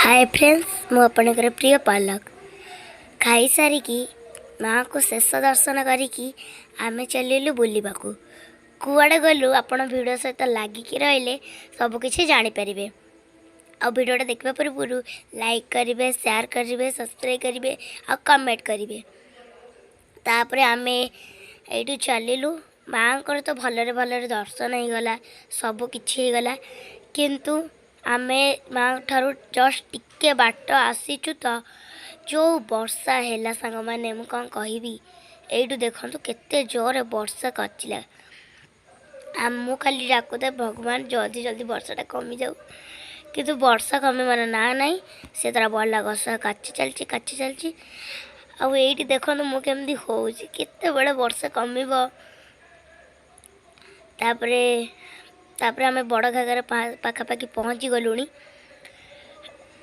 Hi friends मु आपणकर प्रिय पालक खाई सारिकी माँ को शेष दर्शन करिकी आमे चलिलु बुलिबा को कुआड़े गलु आपण वीडियो सहित लागिकी रहिले सबकिछि जानिपारे। आ वीडियोटा देखा पूर्व लाइक करेंगे, शेयर करेंगे, सब्सक्राइब करेंगे आ कमेंट करेंगे। तापर आमे एठू चलिलु माँ को तो भलरे भलरे दर्शन हो गला, सब किछि हो गला, किंतु आमे माँ ठारू जस्ट टिके बाट आसीचु तो जो वर्षा है सांग मैंने मु कौन कहबी एठू देखु केते जोर वर्षा कचिला। आमु खाली डाकुते भगवान जल्दी जल्दी वर्षाटा कमी जाऊ, किंतु वर्षा कमिबार ना नहीं से तरह बल्ला गस काची चलची आईटी देखो मु केमती होउची केते बड़े वर्षा कमिब। तापरे आमे बड़ घागर पाखापाखि पहुँची गलुणी।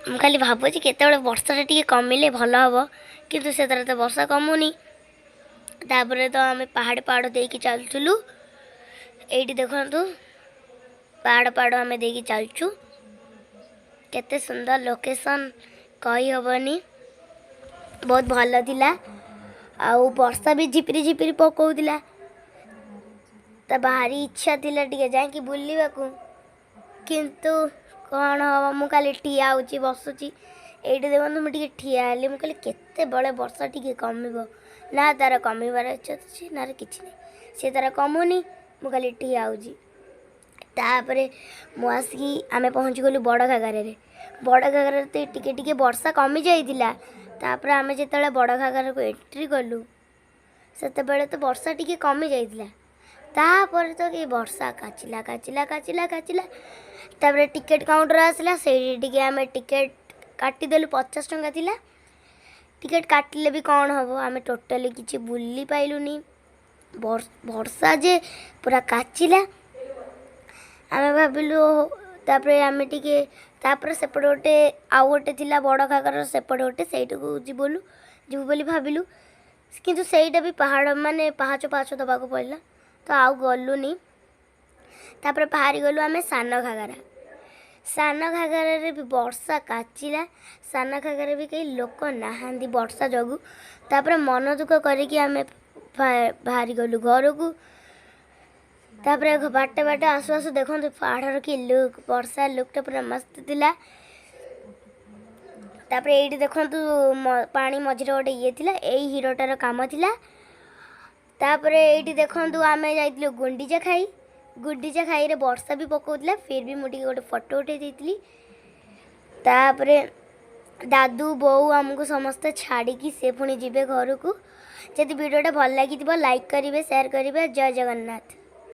मु खाली भावुची केते बड़े वर्षाटा टिके कमिले भल हम, किंतु से तरह तो वर्षा कमुनी। तापरे तो आमे पहाड़ देकी चलुलु, एठी देखंतु पहाड़ आमे देकी चलचु, केते सुंदर लोकेशन कही हबनी, बहुत भल थिला। आउ वर्षा भी झिपिरी झिपिरी पकौतिला, तो भारी इच्छा थिला टिके जाके बुलिबा को, किंतु कौन हम मु खाली ठिया होची बसुची। एठी देखंतु मु टिके ठिया हेली, मु कहली केते बड़े वर्षा टिके कमिबो ना, तार कमिबार इच्छा अछि ना किछि नै, से तार कमुनी, मु खाली ठिया होची। तापरे मु आसिकी आमे पहुँच गलु बड़ घागरे। बड़ घागरे तो टिके टिके वर्षा कमी जाइतिला। तापरे आमे जेतेबेले बड़ घागर को एंट्री कलु सेते बेले तो वर्षा टिके कमी जाइतिला। तापर तो कि वर्षा काचिला। तापरे टिकेट काउंटर आसला, से टिके आमे टिकेट काटी देलु, 50 टंका थिला। टिकेट काटिले भी कौन हम, आमे टोटाली किछि बुली पाइलुनी, वर्षा जे पूरा काचिला। आमे भाबिलु तापरे आमे टिके तापरे सेपटे गोटे आउ गोटे थिला बड़ घागर सेपटे गोटे सेइटू जीवु बोली भाबिलु, किंतु सेइटा भी पहाड़ माने पाहाच दबाको पड़ला, तो आउ गलुनी। तापरे बाहरी गलु आमे सान घागर भी वर्षा काचिला। सान घागर भी कई लोक नाहांदी वर्षा जगु। तापरे मन दुख करिकी आमे बाहरी गलु घर को। तापरे बाटे आसु आसु देखो पहाड़ की लुक, वर्षा लुकटा पूरा मस्त थिला। तापरे एठी देखंतु पानी मझिरे गोटे ये थिला, एई हिरोटार काम थिला। तापरे एठी देखंतु आमे जाइतिलु गुंडीचा खाई रे वर्षा भी पकौतिला, फिर भी मुटी गोटे फोटो उठे देइतिली। तापरे दादू बोऊ आमको समस्त छाड़िकी से पुणी जीवे घर को। जदि वीडियोटा भल लगी लाइक करेंगे, शेयर करेंगे। जय जगन्नाथ।